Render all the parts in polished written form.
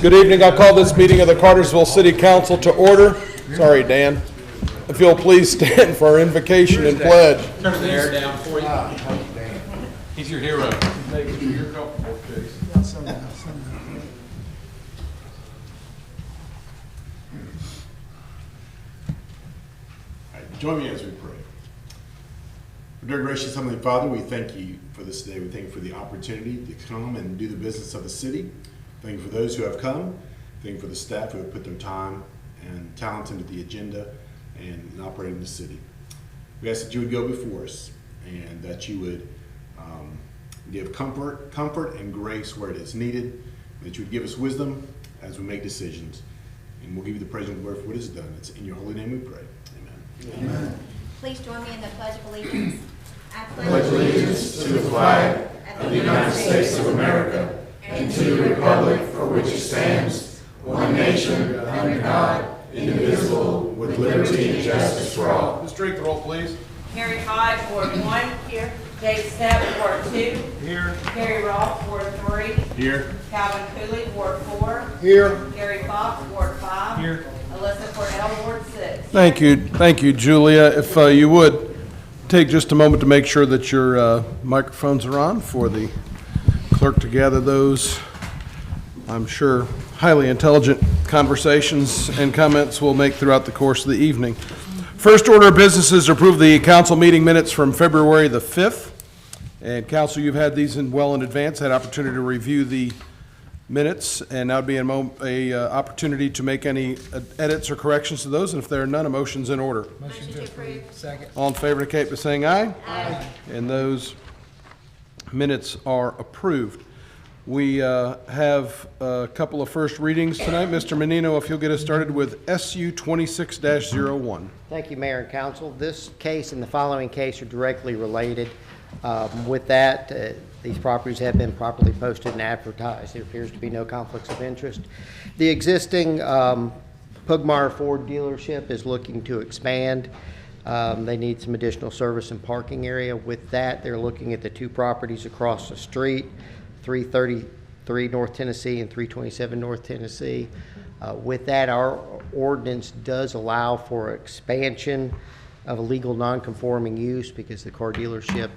Good evening. I'll call this meeting of the Cartersville City Council to order. Sorry, Dan. If you'll please stand for our invocation and pledge. Turn the air down for you. He's your hero. Make sure you're comfortable, Chase. Join me as we pray. Dear gracious Heavenly Father, we thank you for this day. We thank you for the opportunity to come and do the business of the city. Thank you for those who have come. Thank you for the staff who have put their time and talent into the agenda and in operating the city. We ask that you would go before us and that you would give comfort and grace where it is needed, that you would give us wisdom as we make decisions. And we'll give you the praise and glory for what is done. It's in your holy name we pray. Amen. Please join me in the Pledge of Allegiance. I pledge allegiance to the flag of the United States of America and to the republic for which it stands, one nation, under God, indivisible, with liberty and justice for all. Just drink the roll, please. Harry Hodge, Ward 1. Here. Jay Stepp, Ward 2. Here. Gary Roth, Ward 3. Here. Calvin Cooley, Ward 4. Here. Gary Fox, Ward 5. Here. Alyssa Cordell, Ward 6. Thank you, Julia. If you would take just a moment to make sure that your microphones are on for the clerk to gather those, I'm sure, highly intelligent conversations and comments we'll make throughout the course of the evening. First order of business is to approve the council meeting minutes from February the 5th. And council, you've had these well in advance, had opportunity to review the minutes, and now would be an opportunity to make any edits or corrections to those, and if there are none, a motion's in order. Motion to approve. Second. All in favor indicate by saying aye. Aye. And those minutes are approved. We have a couple of first readings tonight. Mr. Menino, if you'll get us started with SU 26-01. Thank you, Mayor and Council. This case and the following case are directly related. With that, these properties have been properly posted and advertised. There appears to be no conflicts of interest. The existing Pugmire Ford dealership is looking to expand. They need some additional service and parking area. With that, they're looking at the two properties across the street, 333 North Tennessee and 327 North Tennessee. With that, our ordinance does allow for expansion of a legal non-conforming use because the car dealership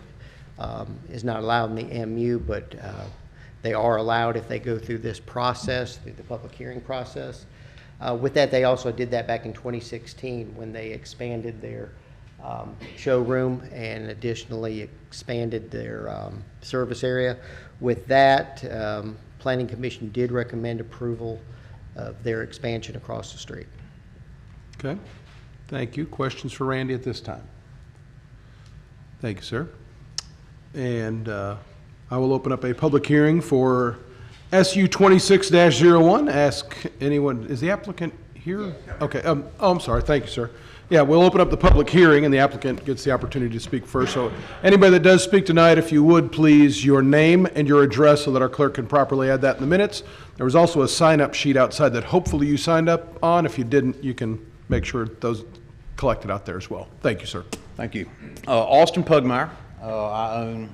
is not allowed in the MU, but they are allowed if they go through this process, through the public hearing process. With that, they also did that back in 2016 when they expanded their showroom and additionally expanded their service area. With that, Planning Commission did recommend approval of their expansion across the street. Okay, thank you. Questions for Randy at this time? Thank you, sir. And I will open up a public hearing for SU 26-01. Ask anyone, is the applicant here? Okay, I'm sorry, thank you, sir. Yeah, we'll open up the public hearing and the applicant gets the opportunity to speak first. So anybody that does speak tonight, if you would please, your name and your address so that our clerk can properly add that in the minutes. There was also a sign-up sheet outside that hopefully you signed up on. If you didn't, you can make sure those collected out there as well. Thank you, sir. Thank you. Austin Pugmire. I own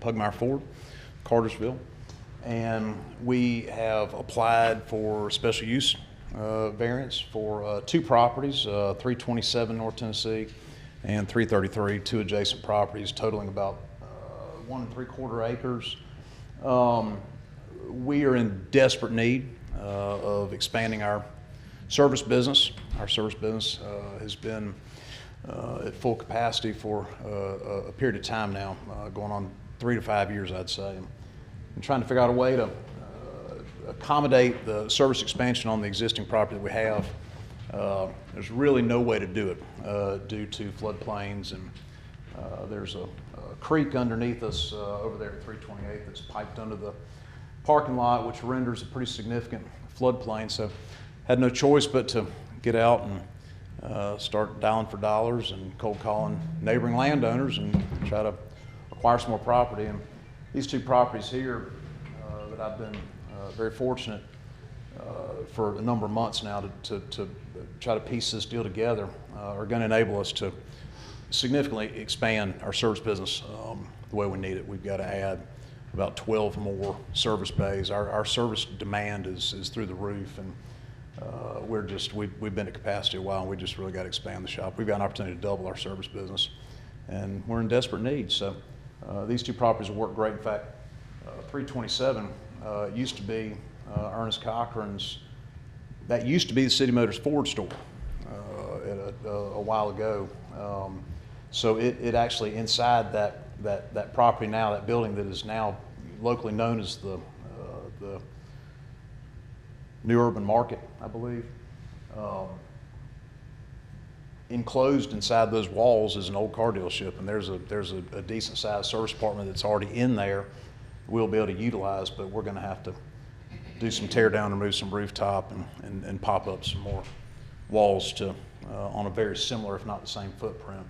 Pugmire Ford, Cartersville, and we have applied for special use variance for two properties, 327 North Tennessee and 333, two adjacent properties totaling about 1 3/4 acres. We are in desperate need of expanding our service business. Our service business has been at full capacity for a period of time now, going on 3 to 5 years, I'd say. I'm trying to figure out a way to accommodate the service expansion on the existing property that we have. There's really no way to do it due to floodplains, and there's a creek underneath us over there at 328 that's piped under the parking lot, which renders a pretty significant floodplain. So had no choice but to get out and start dialing for dollars and cold calling neighboring landowners and try to acquire some more property. And these two properties here that I've been very fortunate for a number of months now to try to piece this deal together are going to enable us to significantly expand our service business the way we need it. We've got to add about 12 more service bays. Our service demand is through the roof, and we've been at capacity a while, and we just really got to expand the shop. We've got an opportunity to double our service business, and we're in desperate need. So these two properties will work great. In fact, 327 used to be Ernest Cochran's. That used to be the City Motors Ford store a while ago. So it actually inside that property now, that building that is now locally known as the New Urban Market, I believe. Enclosed inside those walls is an old car dealership, and there's a decent sized service department that's already in there we'll be able to utilize, but we're going to have to do some tear down, remove some rooftop, and pop up some more walls to on a very similar, if not the same footprint,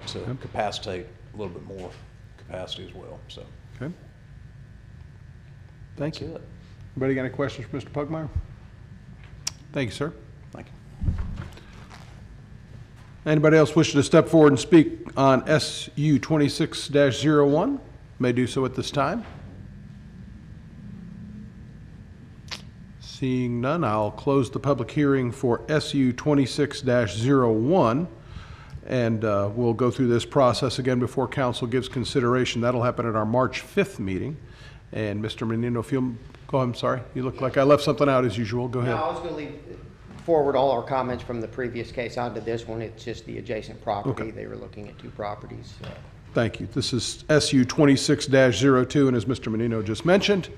to capacitate a little bit more capacity as well. So Okay. Thank that's you. it. Anybody got any questions for Mr. Pugmire? Thank you, sir. Thank you. Anybody else wishing to step forward and speak on SU 26-01 may do so at this time. Seeing none, I'll close the public hearing for SU 26-01, and we'll go through this process again before council gives consideration. That'll happen at our March 5th meeting. And Mr. Menino, if you'll go, I'm sorry, you look like I left something out as usual. Go ahead. No, I was going to forward all our comments from the previous case onto this one. It's just the adjacent property. Okay. They were looking at two properties. Thank you. This is SU 26-02, and as Mr. Menino just mentioned,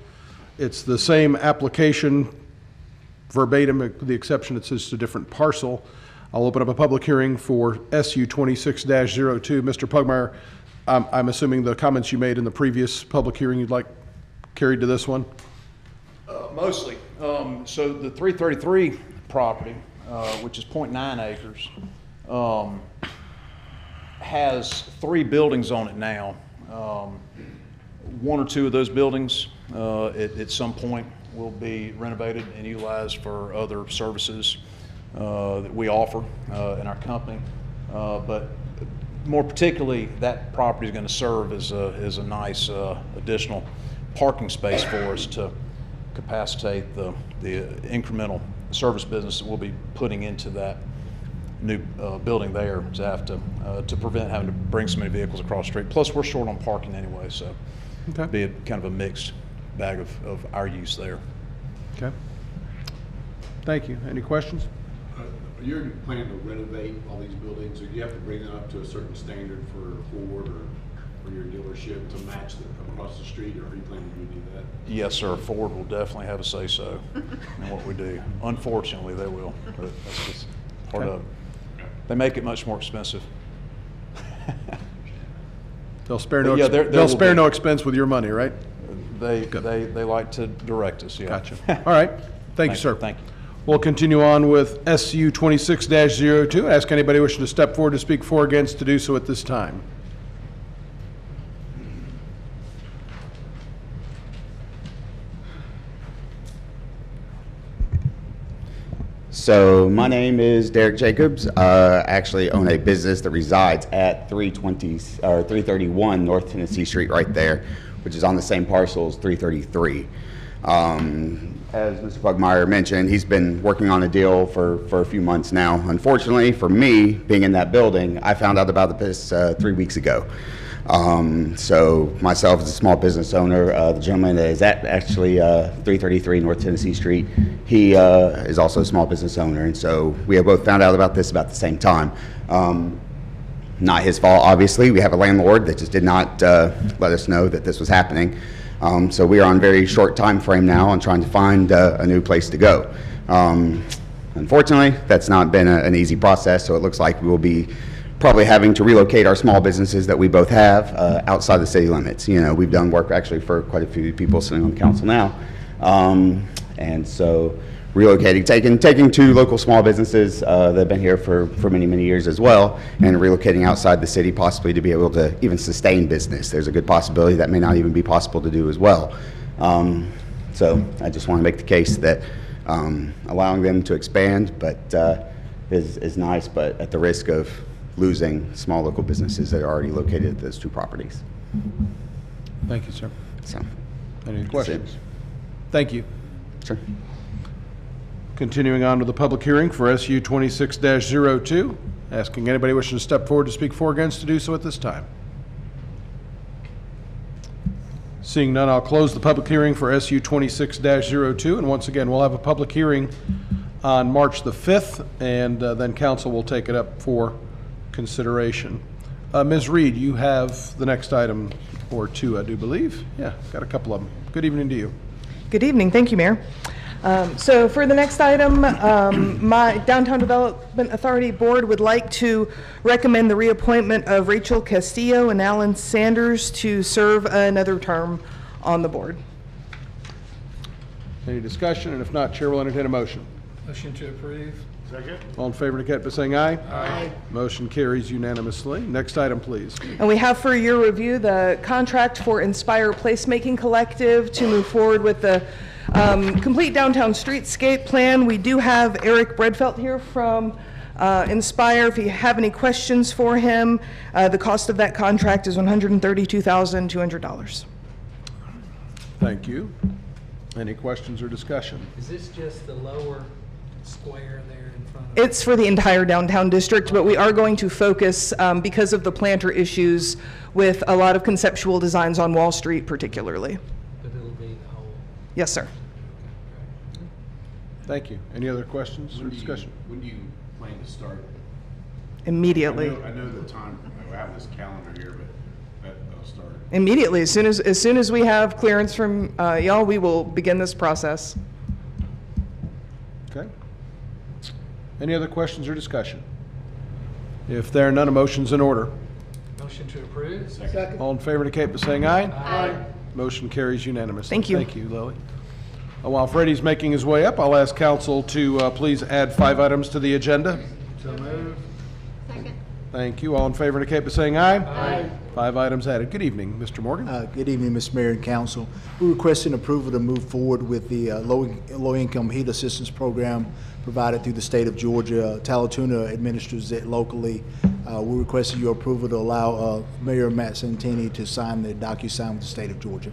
it's the same application verbatim, with the exception it says it's a different parcel. I'll open up a public hearing for SU 26-02. Mr. Pugmire, I'm assuming the comments you made in the previous public hearing you'd like carried to this one? Mostly. So the 333 property, which is 0.9 acres, has 3 buildings on it now. One or two of those buildings at some point will be renovated and utilized for other services that we offer in our company. But more particularly, that property is going to serve as a nice additional parking space for us to capacitate the incremental service business that we'll be putting into that new building there to have to prevent having to bring so many vehicles across the street. Plus, we're short on parking anyway, so Okay. be kind of a mixed bag of our use there. Okay. Thank you. Any questions? You're planning to renovate all these buildings, or do you have to bring them up to a certain standard for Ford or your dealership to match them across the street, or are you planning to do that? Yes, sir. Ford will definitely have a say-so in what we do. Unfortunately, they will, but that's just part of it. They make it much more expensive. They'll spare But no, yeah, they'll spare no expense with your money, right? They like to direct us, yeah. Gotcha. All right. Thank you, sir. Thank you. We'll continue on with SU 26-02. Ask anybody wishing to step forward to speak for or against to do so at this time. So my name is Derek Jacobs. I actually own a business that resides at 331 North Tennessee Street right there, which is on the same parcel as 333. As Mr. Pugmire mentioned, he's been working on a deal for a few months now. Unfortunately for me, being in that building, I found out about this 3 weeks ago. So myself as a small business owner, the gentleman that is at actually 333 North Tennessee Street, he is also a small business owner, and so we have both found out about this about the same time. Not his fault, obviously. We have a landlord that just did not let us know that this was happening. So we are on a very short time frame now on trying to find a new place to go. Unfortunately, that's not been an easy process, so it looks like we will be probably having to relocate our small businesses that we both have outside the city limits. You know, we've done work actually for quite a few people sitting on the council now. And so relocating, taking 2 local small businesses that have been here for many, many years as well, and relocating outside the city possibly to be able to even sustain business. There's a good possibility that may not even be possible to do as well. So I just want to make the case that allowing them to expand is nice, but at the risk of losing small local businesses that are already located at those 2 properties. Thank you, sir. So, Any that's it. questions? Thank you. Sure. Continuing on to the public hearing for SU 26-02, asking anybody wishing to step forward to speak for or against to do so at this time. Seeing none, I'll close the public hearing for SU 26-02, and once again, we'll have a public hearing on March the 5th, and then council will take it up for consideration. Ms. Reed, you have the next item or two, I do believe. Yeah, got a couple of them. Good evening to you. Good evening. Thank you, Mayor. So for the next item, my Downtown Development Authority Board would like to recommend the reappointment of Rachel Castillo and Alan Sanders to serve another term on the board. Any discussion? And if not, Chair will entertain a motion. Motion to approve. Second. All in favor indicate by saying aye. Aye. Motion carries unanimously. Next item, please. And we have for your review the contract for Inspire Placemaking Collective to move forward with the complete downtown streetscape plan. We do have Eric Bredfeld here from Inspire. If you have any questions for him, the cost of that contract is $132,200. Thank you. Any questions or discussion? Is this just the lower square there in front of? It's for the entire downtown district, but we are going to focus, because of the planter issues, with a lot of conceptual designs on Wall Street particularly. But it'll be the whole. Yes, sir. Thank you. Any other questions or discussion? When do you plan to start? Immediately. I know the time, I have this calendar here, but that'll start. Immediately, as soon as we have clearance from y'all, we will begin this process. Okay. Any other questions or discussion? If there are none, a motion's in order. Motion to approve. Second. All in favor indicate by saying aye. Aye. Motion carries unanimously. Thank you. Thank you, Lily. While Freddie's making his way up, I'll ask council to please add 5 items to the agenda. So move. Second. Thank you. All in favor indicate by saying aye. Aye. 5 items added. Good evening, Mr. Morgan. Good evening, Mr. Mayor and Council. We're requesting approval to move forward with the low-income heat assistance program provided through the state of Georgia. Talatuna administers it locally. We're requesting your approval to allow Mayor Matt Santini to sign the DocuSign with the state of Georgia.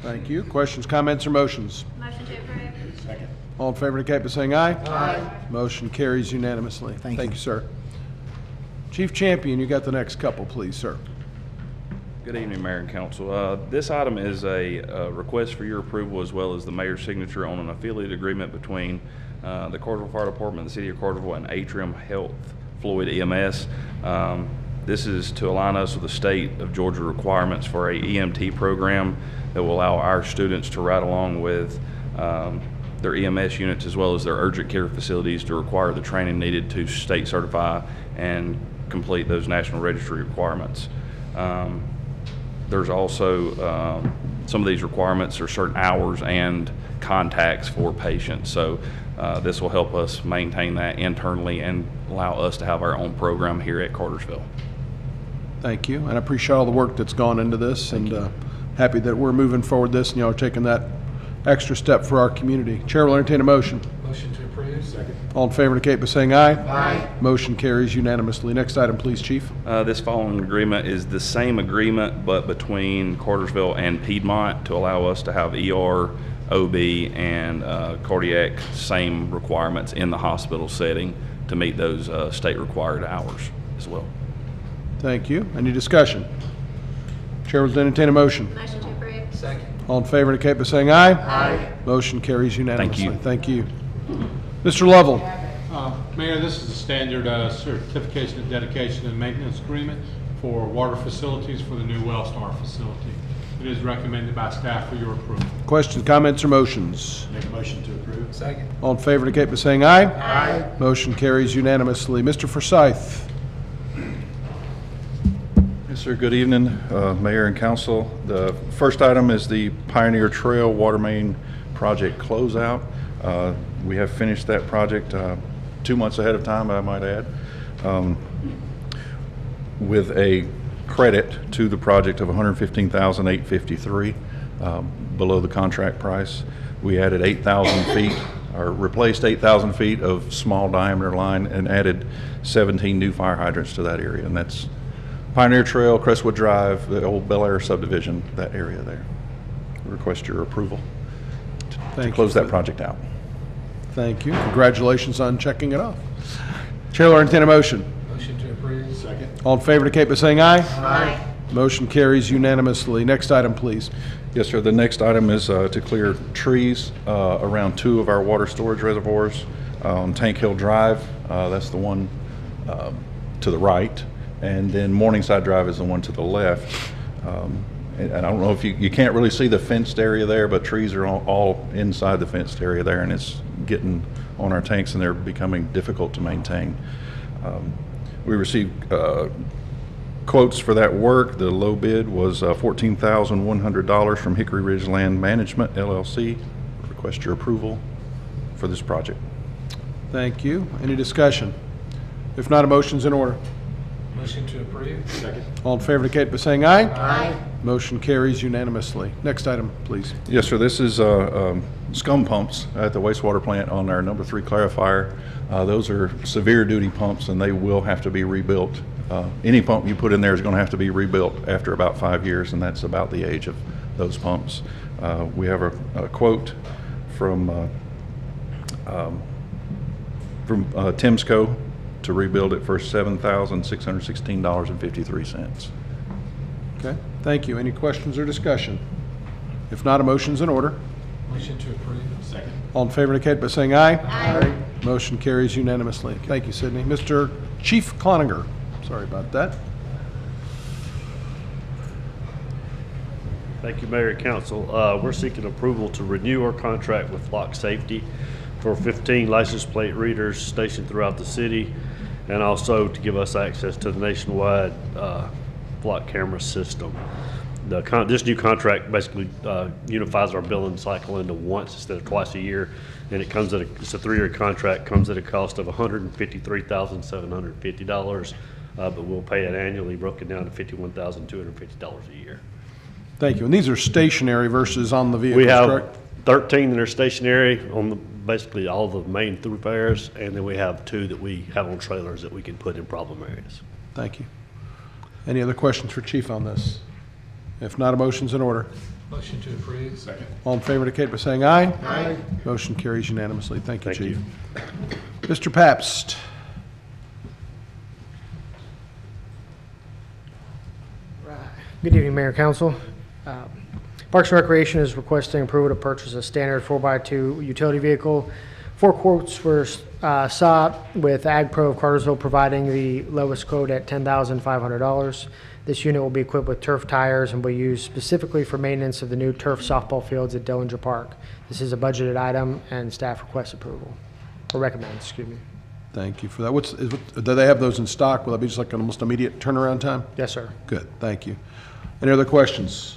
Thank you. Questions, comments, or motions? Motion to approve. Second. All in favor indicate by saying aye. Aye. Motion carries unanimously. Thank you. you, sir. Chief Champion, you got the next couple, please, sir. Good evening, Mayor and Council. This item is a request for your approval as well as the mayor's signature on an affiliate agreement between the Cartersville Fire Department, the City of Cartersville, and Atrium Health Floyd EMS. This is to align us with the state of Georgia requirements for a EMT program that will allow our students to ride along with their EMS units as well as their urgent care facilities to require the training needed to state certify and complete those national registry requirements. There's also some of these requirements are certain hours and contacts for patients. So this will help us maintain that internally and allow us to have our own program here at Cartersville. Thank you. And I appreciate all the work that's gone into this, and happy that we're moving forward this and y'all are taking that extra step for our community. Chair will entertain a motion. Motion to approve. Second. All in favor indicate by saying aye. Aye. Motion carries unanimously. Next item, please, Chief. This following agreement is the same agreement, but between Cartersville and Piedmont to allow us to have ER, OB, and cardiac same requirements in the hospital setting to meet those state required hours as well. Thank you. Any discussion? Chair will entertain a motion. Motion to approve. Second. All in favor indicate by saying aye. Aye. Motion carries unanimously. Thank you. Thank you. Mr. Lovell. Mayor, this is a standard certification of dedication and maintenance agreement for water facilities for the new Wellstar facility. It is recommended by staff for your approval. Questions, comments, or motions? Make a motion to approve. Second. All in favor indicate by saying aye. Aye. Motion carries unanimously. Mr. Forsyth. Yes, sir. Good evening, Mayor and Council. The first item is the Pioneer Trail Water Main Project closeout. We have finished that project 2 months ahead of time, I might add, with a credit to the project of $115,853 below the contract price. We added 8,000 feet, or replaced 8,000 feet of small diameter line and added 17 new fire hydrants to that area, and that's Pioneer Trail, Crestwood Drive, the old Bel Air subdivision, that area there. Request your approval to close that project out. Thank you. Congratulations on checking it off. Chair will entertain a motion. Motion to approve. Second. All in favor indicate by saying aye. Aye. Motion carries unanimously. Next item, please. Yes, sir. The next item is to clear trees around 2 of our water storage reservoirs on Tank Hill Drive. That's the one to the right. And then Morningside Drive is the one to the left. And I don't know if you can't really see the fenced area there, but trees are all inside the fenced area there, and it's getting on our tanks and they're becoming difficult to maintain. We received quotes for that work. The low bid was $14,100 from Hickory Ridge Land Management, LLC. Request your approval for this project. Thank you. Any discussion? If not, a motion's in order. Motion to approve. Second. All in favor indicate by saying aye. Aye. Motion carries unanimously. Next item, please. Yes, sir. This is scum pumps at the wastewater plant on our number 3 clarifier. Those are severe duty pumps and they will have to be rebuilt. Any pump you put in there is going to have to be rebuilt after about 5 years, and that's about the age of those pumps. We have a quote from Timsco to rebuild it for $7,616.53. Okay, thank you. Any questions or discussion? If not, a motion's in order. Motion to approve. Second. All in favor indicate by saying aye. Aye. Motion carries unanimously. Thank you, Sidney. Mr. Chief Cloninger, sorry about that. Thank you, Mayor and Council. We're seeking approval to renew our contract with Flock Safety for 15 license plate readers stationed throughout the city, and also to give us access to the nationwide Flock camera system. This new contract basically unifies our billing cycle into once instead of twice a year, and it's a 3-year contract, comes at a cost of $153,750, but we'll pay it annually, broken down to $51,250 a year. Thank you. And these are stationary versus on the vehicles, We have correct? 13 that are stationary on basically all the main thoroughfares, and then we have 2 that we have on trailers that we can put in problem areas. Thank you. Any other questions for Chief on this? If not, a motion's in order. Motion to approve. Second. All in favor indicate by saying aye. Aye. Motion carries unanimously. Thank you, Thank Chief. you. Mr. Pabst. Good evening, Mayor and Council. Parks and Recreation is requesting approval to purchase a standard 4x2 utility vehicle. 4 quotes were sought, with Ag Pro of Cartersville providing the lowest quote at $10,500. This unit will be equipped with turf tires and will be used specifically for maintenance of the new turf softball fields at Dillinger Park. This is a budgeted item, and staff requests approval, or recommends, excuse me. Thank you for that. Do they have those in stock? Will that be just like an almost immediate turnaround time? Yes, sir. Good, thank you. Any other questions?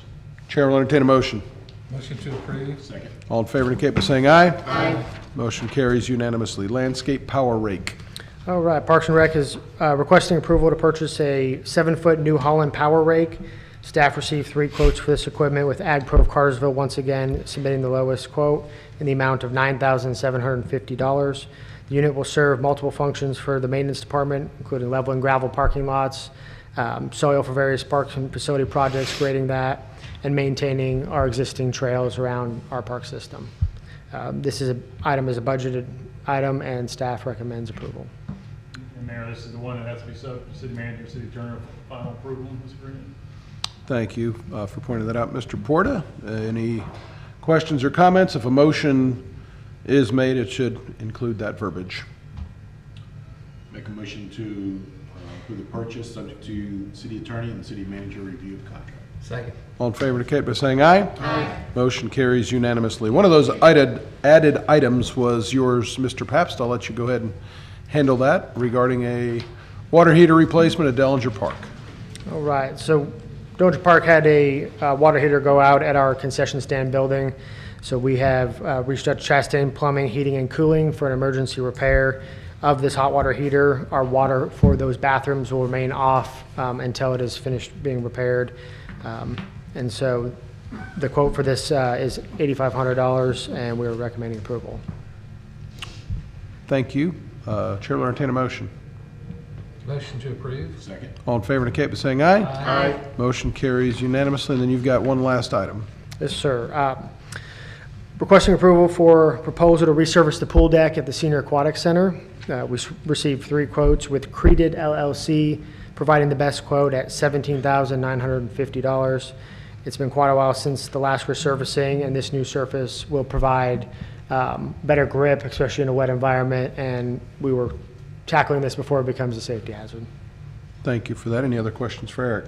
Chair will entertain a motion. Motion to approve. Second. All in favor indicate by saying aye. Aye. Motion carries unanimously. Landscape power rake. All right, Parks and Rec is requesting approval to purchase a 7-foot New Holland power rake. Staff received 3 quotes for this equipment, with Ag Pro of Cartersville once again submitting the lowest quote in the amount of $9,750. The unit will serve multiple functions for the maintenance department, including leveling gravel parking lots, soil for various parks and facility projects, grading that, and maintaining our existing trails around our park system. This item is a budgeted item, and staff recommends approval. And Mayor, this is the one that has to be sub to city manager, city attorney for final approval of this agreement. Thank you for pointing that out. Mr. Porta, any questions or comments? If a motion is made, it should include that verbiage. Make a motion to approve the purchase, subject to city attorney and city manager review of contract. Second. All in favor indicate by saying aye. Aye. Motion carries unanimously. One of those added items was yours, Mr. Pabst. I'll let you go ahead and handle that regarding a water heater replacement at Dellinger Park. All right, so Dillinger Park had a water heater go out at our concession stand building. So we have reached out to Chastain Plumbing, Heating and Cooling for an emergency repair of this hot water heater. Our water for those bathrooms will remain off until it is finished being repaired. And so the quote for this is $8,500, and we're recommending approval. Thank you. Chair will entertain a motion. Motion to approve. Second. All in favor indicate by saying aye. Aye. Motion carries unanimously. And then you've got one last item. Yes, sir. Requesting approval for proposal to resurface the pool deck at the Senior Aquatic Center. We received 3 quotes with Created LLC providing the best quote at $17,950. It's been quite a while since the last resurfacing, and this new surface will provide better grip, especially in a wet environment, and we were tackling this before it becomes a safety hazard. Thank you for that. Any other questions for Eric?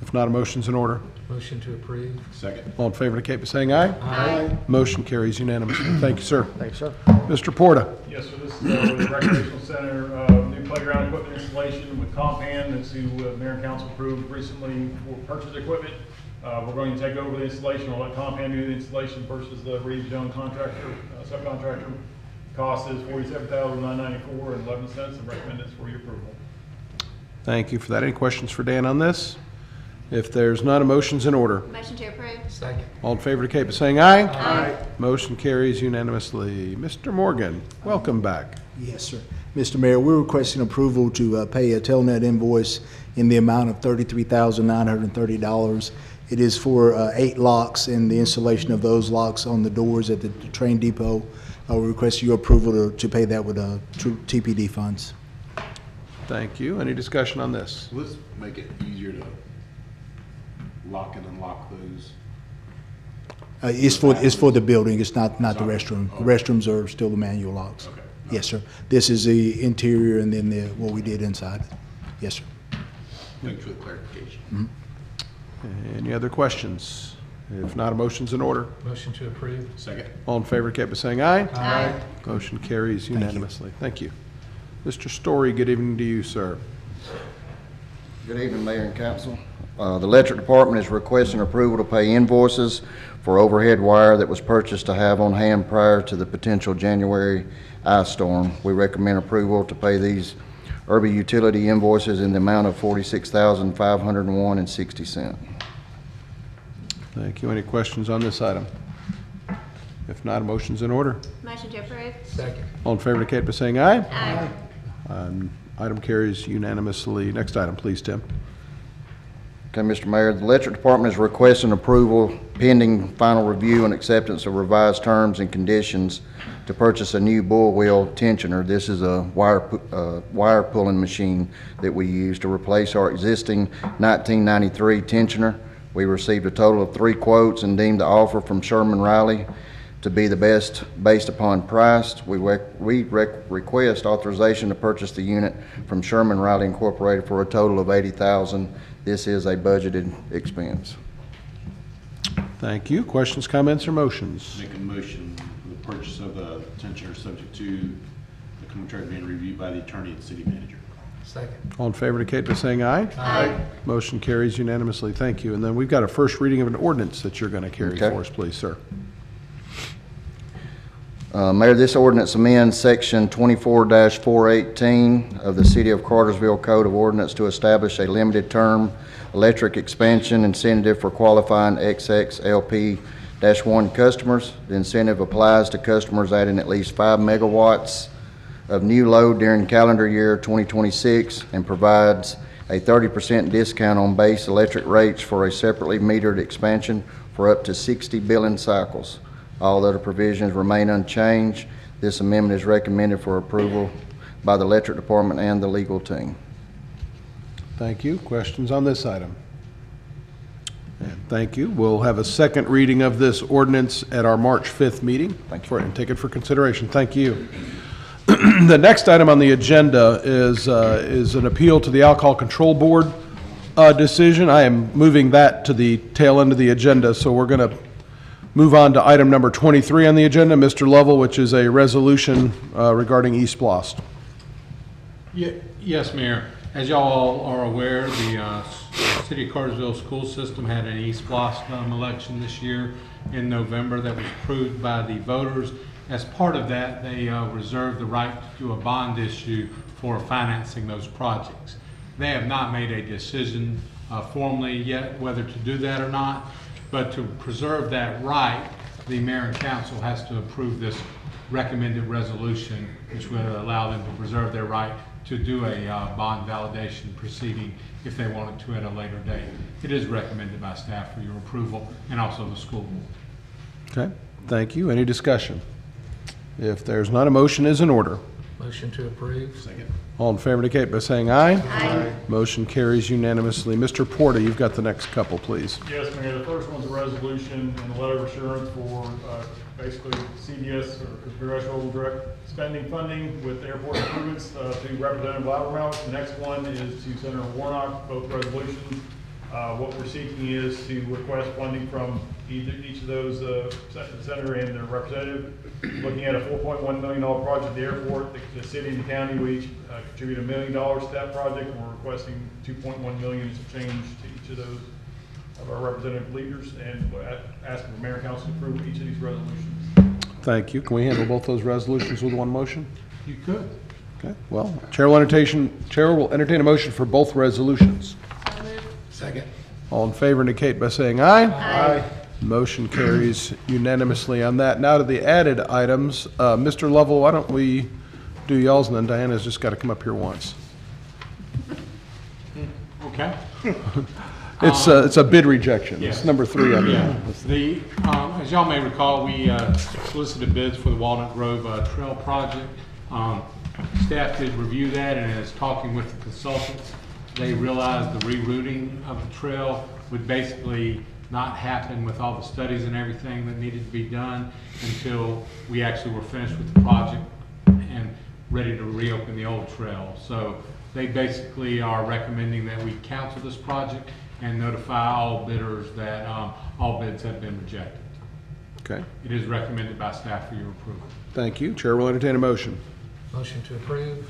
If not, a motion's in order. Motion to approve. Second. All in favor indicate by saying aye. Aye. Motion carries unanimously. Thank you, sir. Thank you, sir. Mr. Porta. Yes, sir, this is with the recreational center, new playground equipment installation with Compan, that's who Mayor and Council approved recently for purchase equipment. We're going to take over the installation, we'll let Compan do the installation versus the Reed Jones contractor, subcontractor. Cost is $47,994.11, and recommend for your approval. Thank you for that. Any questions for Dan on this? If there's none, a motion's in order. Motion to approve. Second. All in favor indicate by saying aye. Aye. Motion carries unanimously. Mr. Morgan, welcome back. Yes, sir. Mr. Mayor, we're requesting approval to pay a Telnet invoice in the amount of $33,930. It is for 8 locks and the installation of those locks on the doors at the train depot. We request your approval to pay that with TPD funds. Thank you. Any discussion on this? Let's make it easier to lock and unlock those. It's for the building, it's not the restroom. The restrooms are still the manual locks. Okay. Yes, sir. This is the interior and then what we did inside. Yes, sir. Thanks for the clarification. Mm-hmm. Any other questions? If not, a motion's in order. Motion to approve. Second. All in favor indicate by saying aye. Aye. Motion carries unanimously. Thank you. Mr. Story, good evening to you, sir. Good evening, Mayor and Council. The Electric Department is requesting approval to pay invoices for overhead wire that was purchased to have on hand prior to the potential January ice storm. We recommend approval to pay these Irby utility invoices in the amount of $46,501.60. Thank you. Any questions on this item? If not, a motion's in order. Motion to approve. Second. All in favor indicate by saying aye. Aye. Item carries unanimously. Next item, please, Tim. Okay, Mr. Mayor, the Electric Department is requesting approval pending final review and acceptance of revised terms and conditions to purchase a new bull wheel tensioner. This is a wire pulling machine that we use to replace our existing 1993 tensioner. We received a total of 3 quotes and deemed the offer from Sherman Riley to be the best based upon price. We request authorization to purchase the unit from Sherman Riley Incorporated for a total of $80,000. This is a budgeted expense. Thank you. Questions, comments, or motions? Make a motion for the purchase of the tensioner subject to the contract being reviewed by the attorney and city manager. Second. All in favor indicate by saying aye. Aye. Motion carries unanimously. Thank you. And then we've got a first reading of an ordinance that you're going to carry Okay. for us, please, sir. Mayor, this ordinance amends Section 24-418 of the City of Cartersville Code of Ordinance to establish a limited-term electric expansion incentive for qualifying XXLP-1 customers. The incentive applies to customers adding at least 5 megawatts of new load during calendar year 2026 and provides a 30% discount on base electric rates for a separately metered expansion for up to 60 billing cycles. All other provisions remain unchanged. This amendment is recommended for approval by the Electric Department and the legal team. Thank you. Questions on this item? And thank you. We'll have a second reading of this ordinance at our March 5th meeting. Thank you. And take it for consideration. Thank you. The next item on the agenda is an appeal to the Alcohol Control Board decision. I am moving that to the tail end of the agenda, so we're going to move on to item number 23 on the agenda, Mr. Lovell, which is a resolution regarding East Blost. Yes, Mayor. As y'all are aware, the City of Cartersville school system had an East Blost election this year in November that was approved by the voters. As part of that, they reserved the right to do a bond issue for financing those projects. They have not made a decision formally yet whether to do that or not. But to preserve that right, the mayor and council has to approve this recommended resolution, which will allow them to preserve their right to do a bond validation proceeding if they wanted to at a later date. It is recommended by staff for your approval and also the school board. Okay, thank you. Any discussion? If there's not, a motion is in order. Motion to approve. Second. All in favor indicate by saying aye. Aye. Motion carries unanimously. Mr. Porter, you've got the next couple, please. Yes, Mayor, the first one's a resolution and a letter of assurance for basically CDS or congressional direct spending funding with airport improvements to Representative Loudermilk. The next one is to Senator Warnock, both resolutions. What we're seeking is to request funding from each of those, senator and their representative. Looking at a $4.1 million project at the airport, the city and the county will each contribute $1 million to that project, and we're requesting $2.1 million to change to each of those of our representative leaders, and asking the mayor and council to approve each of these resolutions. Thank you. Can we handle both those resolutions with one motion? You could. Okay, well, Chair will entertain a motion for both resolutions. Second. All in favor indicate by saying aye. Aye. Motion carries unanimously on that. Now to the added items. Mr. Lovell, why don't we do y'all's, and then Diana's just got to come up here once. Okay. It's a bid rejection. Yes. It's number 3 on The, as y'all may recall, we solicited bids for the Walnut Grove Trail project. Staff did review that, and is talking with the consultants. They realized the rerouting of the trail would basically not happen with all the studies and everything that needed to be done until we actually were finished with the project and ready to reopen the old trail. So they basically are recommending that we cancel this project and notify all bidders that all bids have been rejected. Okay. It is recommended by staff for your approval. Thank you. Chair will entertain a motion. Motion to approve.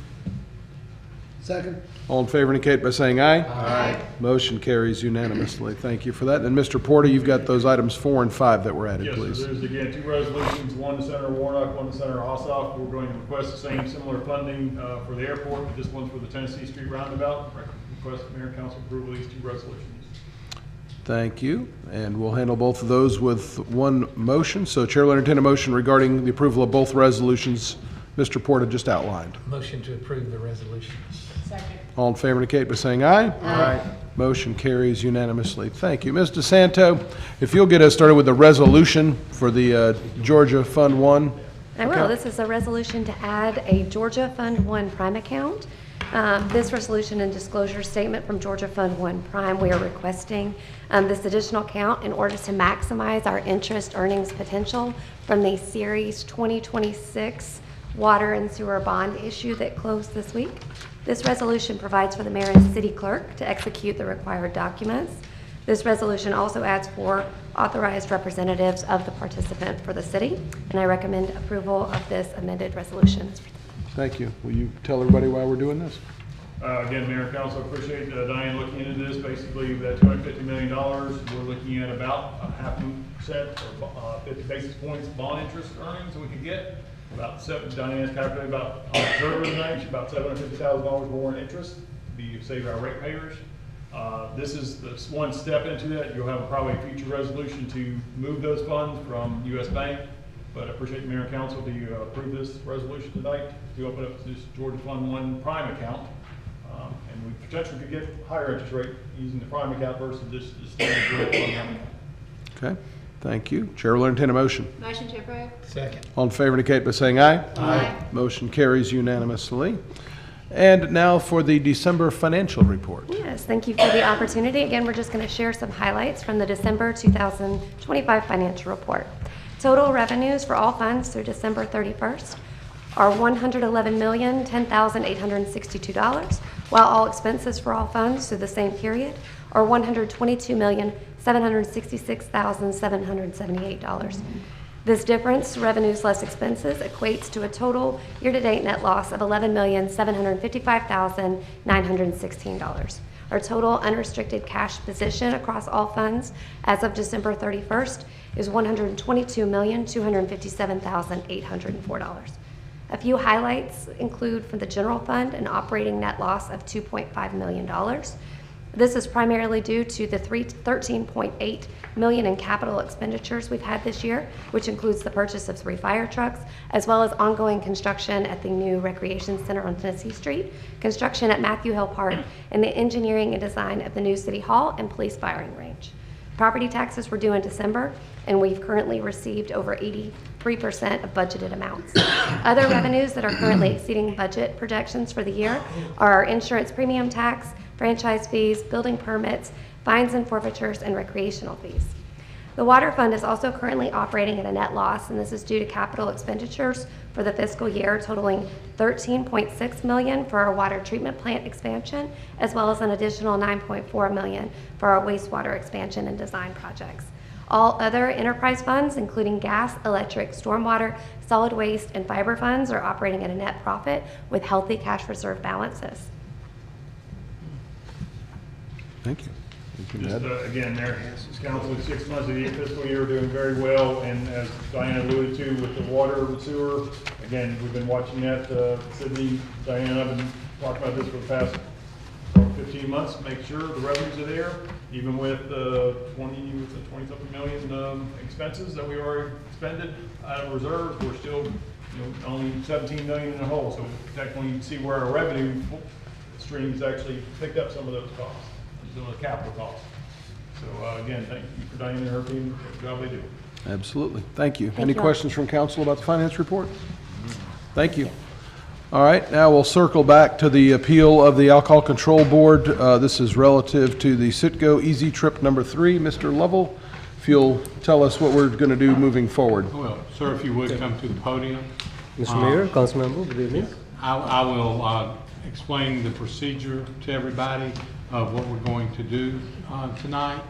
Second. All in favor indicate by saying aye. Aye. Motion carries unanimously. Thank you for that. And Mr. Porter, you've got those items 4 and 5 that were added, Yes, please. so there's again 2 resolutions, one to Senator Warnock, one to Senator Ossoff. We're going to request the same similar funding for the airport, but this one's for the Tennessee Street roundabout. Request Mayor and Council approval of these 2 resolutions. Thank you. And we'll handle both of those with one motion. So Chair will entertain a motion regarding the approval of both resolutions Mr. Porter just outlined. Motion to approve the resolutions. Second. All in favor indicate by saying aye. Aye. Motion carries unanimously. Thank you. Ms. DeSanto, if you'll get us started with the resolution for the Georgia Fund 1. I will. This is a resolution to add a Georgia Fund 1 Prime account. This resolution and disclosure statement from Georgia Fund 1 Prime, we are requesting this additional account in order to maximize our interest earnings potential from the Series 2026 water and sewer bond issue that closed this week. This resolution provides for the mayor and city clerk to execute the required documents. This resolution also adds 4 authorized representatives of the participant for the city, and I recommend approval of this amended resolution. Thank you. Will you tell everybody why we're doing this? Again, Mayor and Council, I appreciate Diane looking into this. Basically, that $250 million, we're looking at about a 0.5% or 50 basis points bond interest earnings that we could get. About Diane's calculated about on the conservative range, about $750,000 more in interest to be saved our ratepayers. This is one step into that. You'll have probably a future resolution to move those funds from U.S. Bank. But I appreciate the Mayor and Council to approve this resolution tonight to open up this Georgia Fund 1 Prime account. And we potentially could get higher interest rate using the Prime account versus just the standard Georgia Fund 1 account. Okay. Thank you. Chair will entertain a motion. Motion to approve. Second. All in favor indicate by saying aye. Aye. Motion carries unanimously. And now for the December financial report. Yes, thank you for the opportunity. Again, we're just going to share some highlights from the December 2025 financial report. Total revenues for all funds through December 31st are $111,010,862, while all expenses for all funds through the same period are $122,766,778. This difference, revenues less expenses, equates to a total year-to-date net loss of $11,755,916. Our total unrestricted cash position across all funds as of December 31st is $122,257,804. A few highlights include for the general fund an operating net loss of $2.5 million. This is primarily due to the $13.8 million in capital expenditures we've had this year, which includes the purchase of 3 fire trucks, as well as ongoing construction at the new recreation center on Tennessee Street, construction at Matthew Hill Park, and the engineering and design of the new city hall and police firing range. Property taxes were due in December, and we've currently received over 83% of budgeted amounts. Other revenues that are currently exceeding budget projections for the year are our insurance premium tax, franchise fees, building permits, fines and forfeitures, and recreational fees. The water fund is also currently operating at a net loss, and this is due to capital expenditures for the fiscal year totaling $13.6 million for our water treatment plant expansion, as well as an additional $9.4 million for our wastewater expansion and design projects. All other enterprise funds, including gas, electric, stormwater, solid waste, and fiber funds, are operating at a net profit with healthy cash reserve balances. Thank you. Just again, there, this council with 6 months of the fiscal year doing very well, and as Diana alluded to with the water and sewer, again, we've been watching that. Sydney, Diana, and I've been talking about this for the past 15 months to make sure the revenues are there, even with 20-something million expenses that we already expended out of reserves. We're still, only 17 million in the hole. So technically, you can see where our revenue streams actually picked up some of those costs. The capital costs. So again, thank you for Diane and her team for the job they do. Absolutely. Thank you. Thank Any you all. questions from council about the finance report? Thank you. All right, now we'll circle back to the appeal of the Alcohol Control Board. This is relative to the Citgo Easy Trip number 3. Mr. Lovell, if you'll tell us what we're going to do moving forward. Well, sir, if you would come to the podium. Mr. Mayor, council member, good evening. I will explain the procedure to everybody of what we're going to do tonight,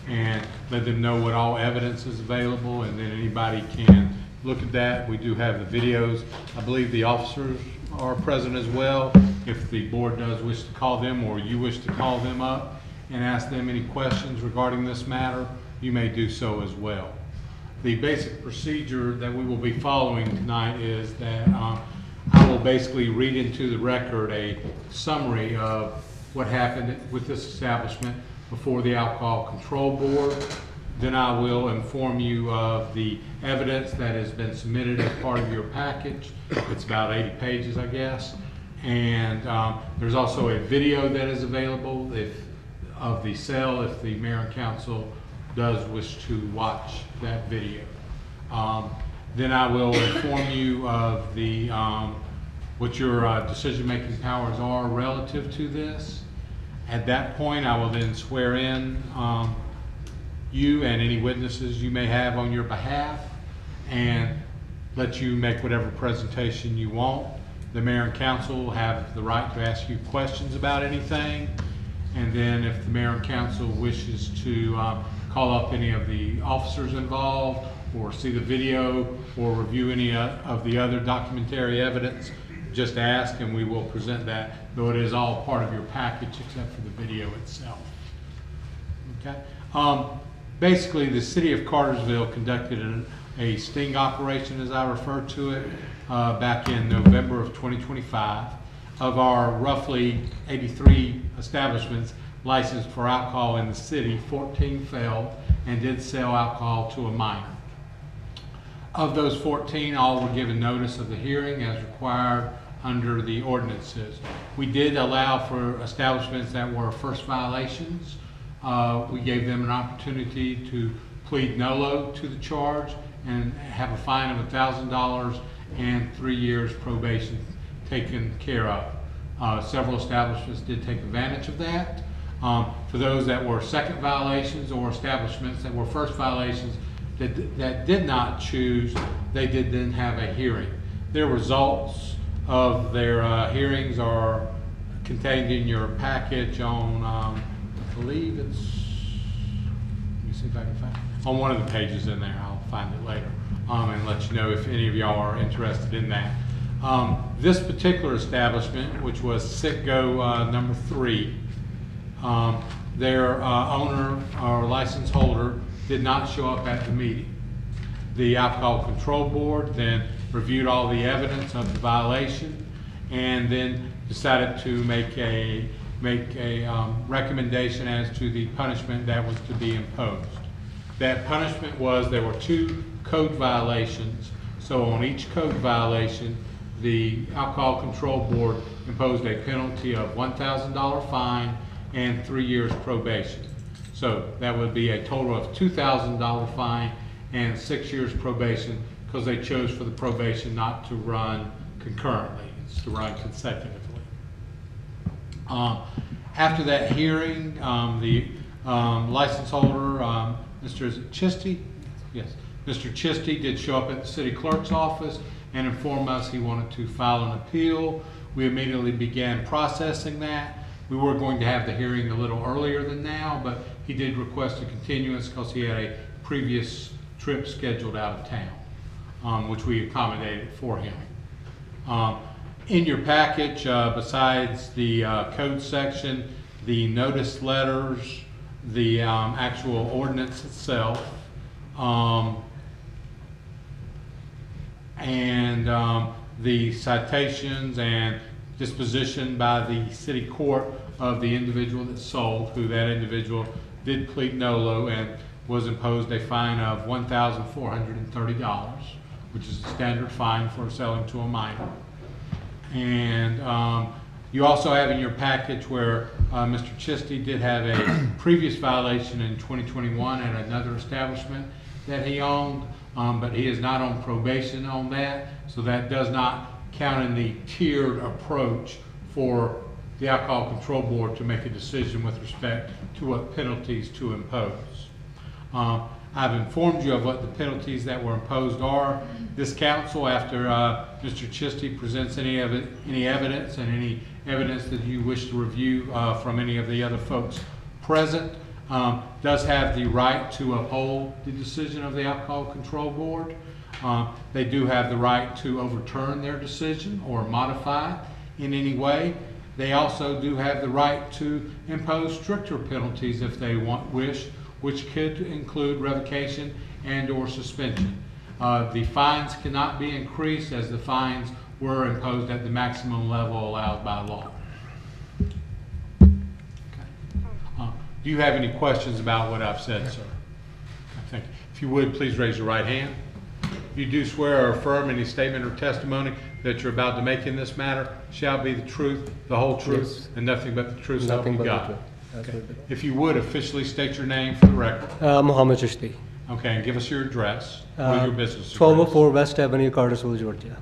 and let them know what all evidence is available, and then anybody can look at that. We do have the videos. I believe the officers are present as well. If the board does wish to call them, or you wish to call them up and ask them any questions regarding this matter, you may do so as well. The basic procedure that we will be following tonight is that I will basically read into the record a summary of what happened with this establishment before the Alcohol Control Board. Then I will inform you of the evidence that has been submitted as part of your package. It's about 80 pages, I guess. And there's also a video that is available of the sale if the mayor and council does wish to watch that video. Then I will inform you of the what your decision-making powers are relative to this. At that point, I will then swear in you and any witnesses you may have on your behalf, and let you make whatever presentation you want. The mayor and council will have the right to ask you questions about anything, and then if the mayor and council wishes to call up any of the officers involved, or see the video, or review any of the other documentary evidence, just ask and we will present that, though it is all part of your package except for the video itself. Okay. Basically, the city of Cartersville conducted a sting operation, as I refer to it, back in November of 2025. Of our roughly 83 establishments licensed for alcohol in the city, 14 failed and did sell alcohol to a minor. Of those 14, all were given notice of the hearing as required under the ordinances. We did allow for establishments that were first violations. We gave them an opportunity to plead nolo to the charge and have a fine of $1,000 and 3 years probation taken care of. Several establishments did take advantage of that. For those that were second violations or establishments that were first violations that did not choose, they did then have a hearing. Their results of their hearings are contained in your package on, I believe it's, let me see if I can find it, on one of the pages in there. I'll find it later and let you know if any of y'all are interested in that. This particular establishment, which was Citgo number 3, their owner or license holder did not show up at the meeting. The Alcohol Control Board then reviewed all the evidence of the violation and then decided to make a make a recommendation as to the punishment that was to be imposed. That punishment was, there were 2 code violations. So on each code violation, the Alcohol Control Board imposed a penalty of $1,000 fine and 3 years probation. So that would be a total of $2,000 fine and 6 years probation, because they chose for the probation not to run concurrently. It's to run consecutively. After that hearing, the license holder, Mr. Chisty? Yes. Mr. Chisty did show up at the city clerk's office and inform us he wanted to file an appeal. We immediately began processing that. We were going to have the hearing a little earlier than now, but he did request a continuance because he had a previous trip scheduled out of town, which we accommodated for him. In your package, besides the code section, the notice letters, the actual ordinance itself, and the citations and disposition by the city court of the individual that sold, who that individual did plead nolo and was imposed a fine of $1,430, which is a standard fine for selling to a minor. And you also have in your package where Mr. Chisty did have a previous violation in 2021 at another establishment that he owned, but he is not on probation on that, so that does not count in the tiered approach for the Alcohol Control Board to make a decision with respect to what penalties to impose. I've informed you of what the penalties that were imposed are. This council, after Mr. Chisty presents any evidence and any evidence that you wish to review from any of the other folks present, does have the right to uphold the decision of the Alcohol Control Board. They do have the right to overturn their decision or modify it in any way. They also do have the right to impose stricter penalties if they wish, which could include revocation and or suspension. The fines cannot be increased, as the fines were imposed at the maximum level allowed by law. Okay. Do you have any questions about what I've said, sir? Thank you. If you would, please raise your right hand. You do swear or affirm any statement or testimony that you're about to make in this matter shall be the truth, the whole truth, Yes. and nothing but the truth, so help Nothing you but the God. truth. Okay. If you would, officially state your name for the record. Mohammed Chishti. Okay, and give us your address or your business address. 1204 West Avenue, Cartersville, Georgia.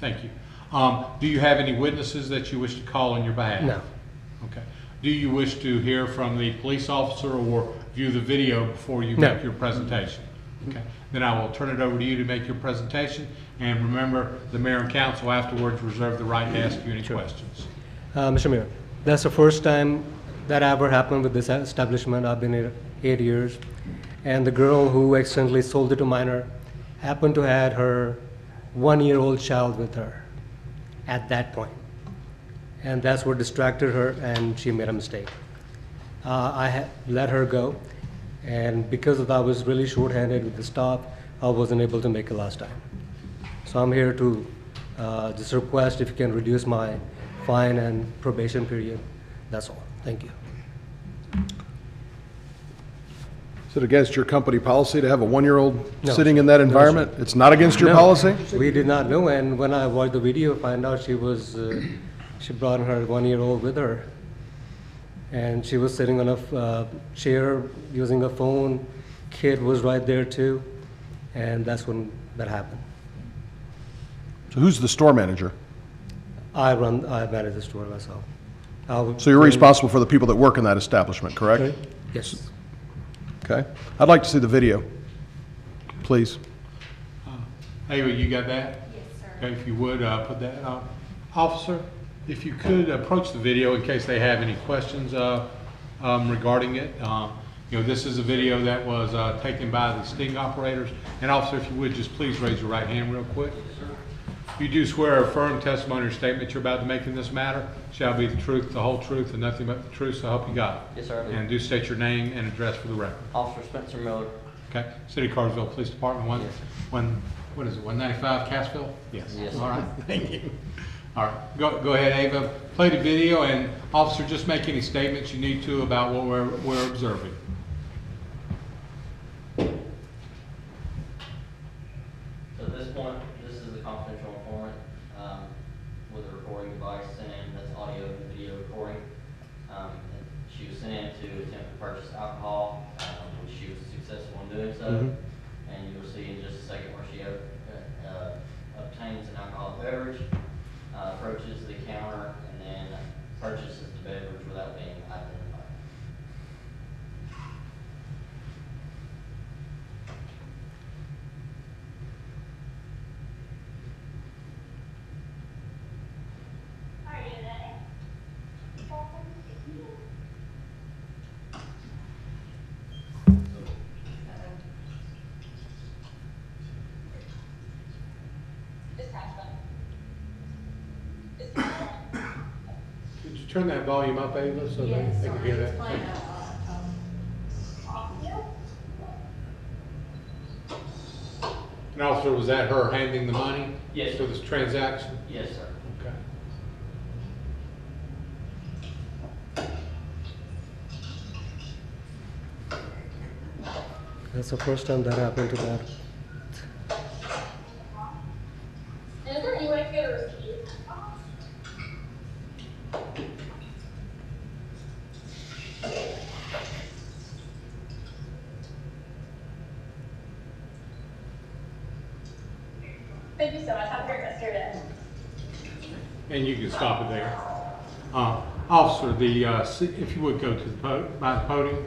Thank you. Do you have any witnesses that you wish to call on your behalf? No. Okay. Do you wish to hear from the police officer or view the video before you No. make your presentation? Okay. Then I will turn it over to you to make your presentation. And remember, the mayor and council afterwards reserve the right to ask you any questions. Mr. Mayor, that's the first time that ever happened with this establishment. I've been here 8 years. And the girl who accidentally sold it to minor happened to have her 1-year-old child with her at that point. And that's what distracted her, and she made a mistake. I let her go, and because of that, I was really short-handed with the staff. I wasn't able to make it last time. So I'm here to just request if you can reduce my fine and probation period. That's all. Thank you. Is it against your company policy to have a 1-year-old No, sitting in that no, environment? sir. It's not against your No, policy? We did not know, and when I watched the video, I found out she brought her 1-year-old with her. And she was sitting on a chair using a phone. Kid was right there too, and that's when that happened. So who's the store manager? I manage the store myself. So you're responsible for the people that work in that establishment, correct? Yes. Okay. I'd like to see the video, please. Ava, you got that? Yes, sir. Okay, if you would, put that up. Officer, if you could approach the video in case they have any questions regarding it. This is a video that was taken by the sting operators. And officer, if you would, just please raise your right hand real quick. You do swear or affirm testimony or statement you're about to make in this matter shall be the truth, the whole truth, and nothing but the truth, so help you God. Yes, sir, I do. And do state your name and address for the record. Officer Spencer Miller. Okay, City of Cartersville Police Department, what is it, 195 Cassville? Yes. Yes. All right, thank you. All right, go ahead, Ava. Play the video, and officer, just make any statements you need to about what we're observing. So at this point, this is a confidential informant with a recording device sent in, that's audio and video recording. And she was sent in to attempt to purchase alcohol, which she was successful in doing so. And you'll see in just a second where she obtains an alcoholic beverage, approaches the counter, and then purchases the beverage without being identified. Could you turn that volume up, Ava, so they can hear that? And officer, was that her handing the money? Yes, For sir. this transaction? Yes, sir. Okay. That's the first time that happened to that. Is there any way to get a receipt? Thank you so much. Have a great rest of your day. And you can stop it there. Officer, if you would go to by the podium.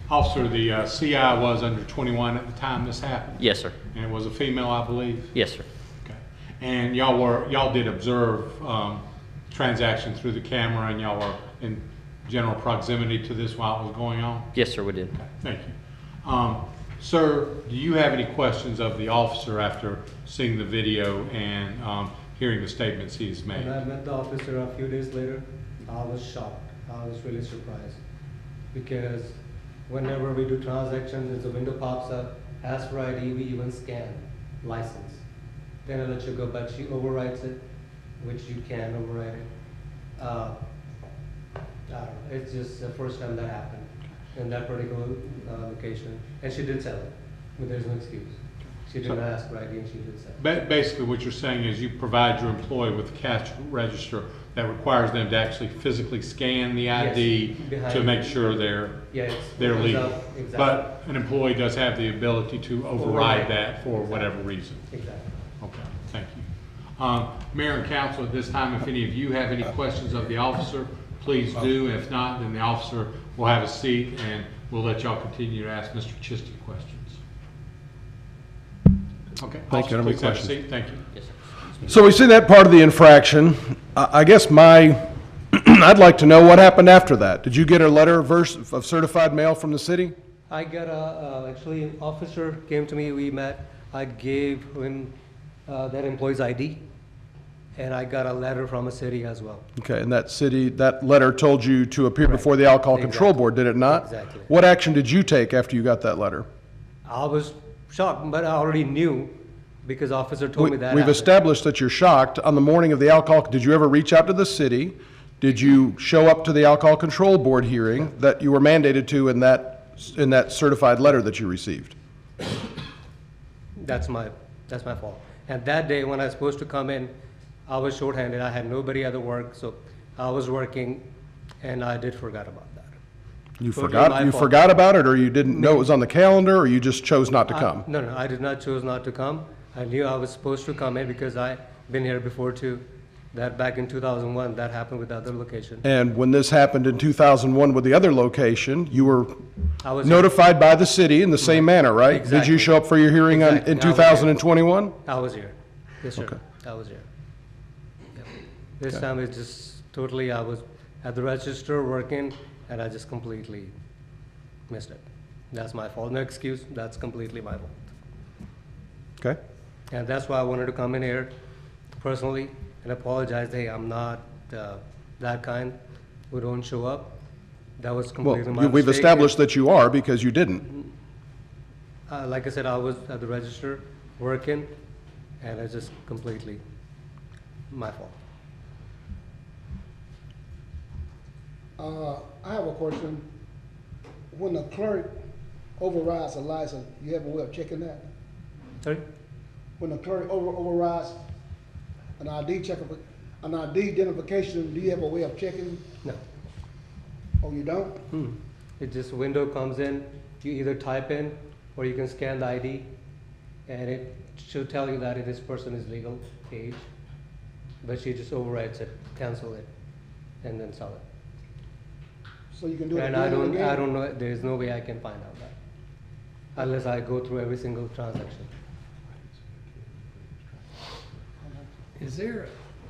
Officer, the CI was under 21 at the time this happened? Yes, sir. And it was a female, I believe? Yes, sir. Okay. And y'all did observe transaction through the camera, and y'all were in general proximity to this while it was going on? Yes, sir, we did. Okay, thank you. Sir, do you have any questions of the officer after seeing the video and hearing the statements he's made? When I met the officer a few days later, I was shocked. I was really surprised. Because whenever we do transactions, the window pops up, ask for ID, we even scan license. Then I let you go, but she overwrites it, which you can overwrite it. I don't know, it's just the first time that happened in that particular location. And she did sell it, but there's no excuse. She didn't ask for ID and she did sell it. Basically, what you're saying is you provide your employee with a cash register that requires them to actually physically scan the ID Yes, to make sure they're legal. Exactly. But an employee does have the ability to override Override. that for whatever reason. Exactly. Okay, thank you. Mayor and council, at this time, if any of you have any questions of the officer, please do. If not, then the officer will have a seat and we'll let y'all continue to ask Mr. Chisty questions. Okay, Thank you. officer, I don't have any please have a questions. seat. Thank you. Yes, sir. So we see that part of the infraction. I guess I'd like to know what happened after that. Did you get a letter of certified mail from the city? I got actually, an officer came to me, we met, I gave him that employee's ID, and I got a letter from a city as well. Okay, and that letter told you to appear before the Alcohol Control Board, did it not? Exactly. What action did you take after you got that letter? I was shocked, but I already knew because officer told me that We've happened. established that you're shocked. On the morning of the alcohol, did you ever reach out to the city? Did you show up to the Alcohol Control Board hearing that you were mandated to in that certified letter that you received? That's my fault. And that day when I was supposed to come in, I was shorthanded. I had nobody at the work, so I was working, and I did forget about that. You Totally my fault. forgot about it, or you didn't know it was on the calendar, or you just chose not to come? No, I did not choose not to come. I knew I was supposed to come in because I've been here before too. That back in 2001, that happened with the other location. And when this happened in 2001 with the other location, you were I was notified by the city in the same manner, right? Did Exactly. you show up for your hearing Exactly. in I was here. 2021? I was here. Yes, sir. Okay. I was here. Yep. This Okay. time it's just totally, I was at the register working, and I just completely missed it. That's my fault. No excuse. That's completely my fault. Okay. And that's why I wanted to come in here personally and apologize. Hey, I'm not that kind who don't show up. That was completely my Well, we've mistake. established that you are because you didn't. Like I said, I was at the register working, and it's just completely my fault. I have a question. When the clerk overrides a license, you have a way of checking that? Sorry? When the clerk overrides an ID check, an ID identification, do you have a way of checking? No. Oh, you don't? It just window comes in, you either type in or you can scan the ID, and it should tell you that this person is legal age, but she just overrides it, cancel it, and then sell it. So you can do it And again I and again? don't know, there is no way I can find out that, unless I go through every single transaction.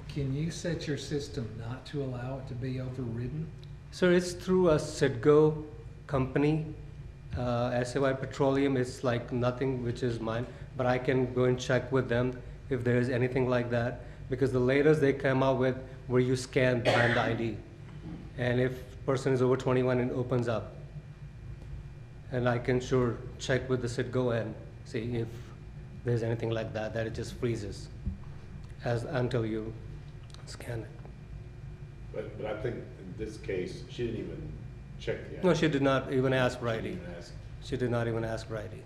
Can you set your system not to allow it to be overridden? So it's through a Citgo company, SAY Petroleum. It's like nothing which is mine, but I can go and check with them if there is anything like that, because the latest they come out with where you scan behind the ID, and if person is over 21 and opens up, and I can sure check with the Citgo and see if there's anything like that it just freezes until you scan it. But I think in this case, she didn't even check the ID. No, she did not even ask for She ID. didn't even ask. She did not even ask for ID.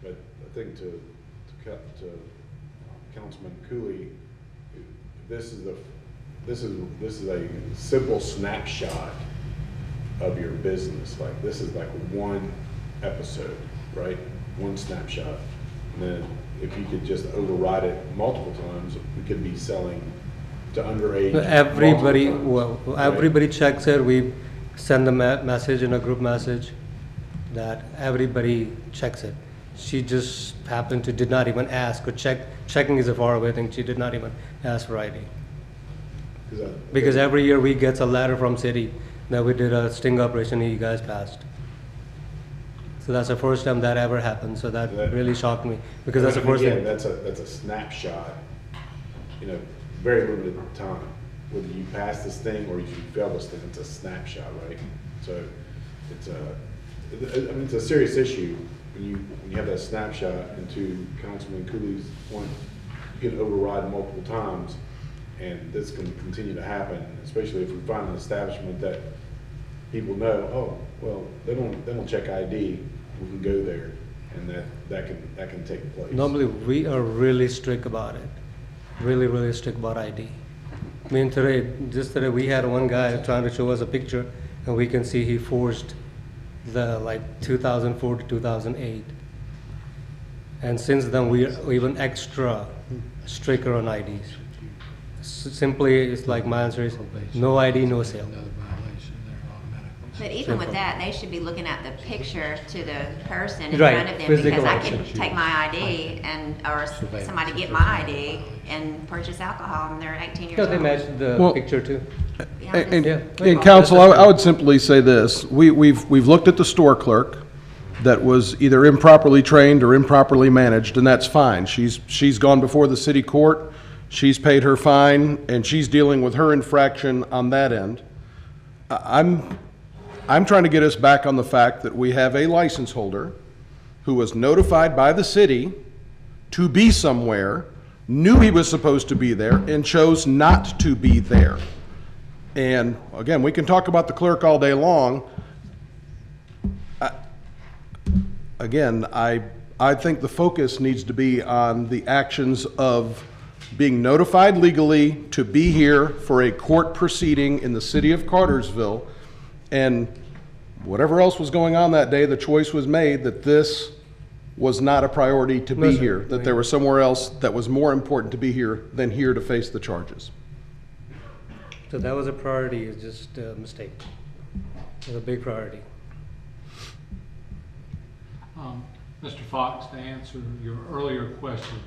But I think to Councilman Cooley, this is a simple snapshot of your business. Like, this is like one episode, right? One snapshot. And then if you could just override it multiple times, we could be selling to underage. Everybody, multiple times, right? everybody checks it. We send the message in a group message that everybody checks it. She just happened to did not even ask or check. Checking is a faraway thing. She did not even ask for ID. Because every year we get a letter from city that we did a sting operation and you guys passed. So that's the first time that ever happened. So that really shocked me, because that's the first Again, thing. that's a snapshot, very limited time. Whether you pass this thing or you fail this thing, it's a snapshot, right? So it's a serious issue when you have that snapshot. And to Councilman Cooley's point, you can override multiple times, and this can continue to happen, especially if we find an establishment that people know, oh, well, they don't check ID, we can go there, and that can take place. Normally we are really strict about it, really strict about ID. I mean, just today we had one guy trying to show us a picture, and we can see he forged the 2004 to 2008. And since then we are even extra stricter on IDs. Simply, it's like my answer is no ID, no sale. But even with that, they should be looking at the picture to the person in Right, front of them, physical because I can action. take my ID or somebody get my ID and purchase alcohol and they're 18 years Yeah, old. they matched the Well, picture too. And council, I would simply say this: we've looked at the store clerk that was either improperly trained or improperly managed, and that's fine. She's gone before the city court, she's paid her fine, and she's dealing with her infraction on that end. I'm trying to get us back on the fact that we have a license holder who was notified by the city to be somewhere, knew he was supposed to be there, and chose not to be there. And again, we can talk about the clerk all day long. I think the focus needs to be on the actions of being notified legally to be here for a court proceeding in the city of Cartersville, and whatever else was going on that day, the choice was made that this was not a priority to be here, that there was somewhere else that was more important to be here than here to face the charges. So that was a priority, it's just a mistake. It was a big priority. Mr. Fox, to answer your earlier question,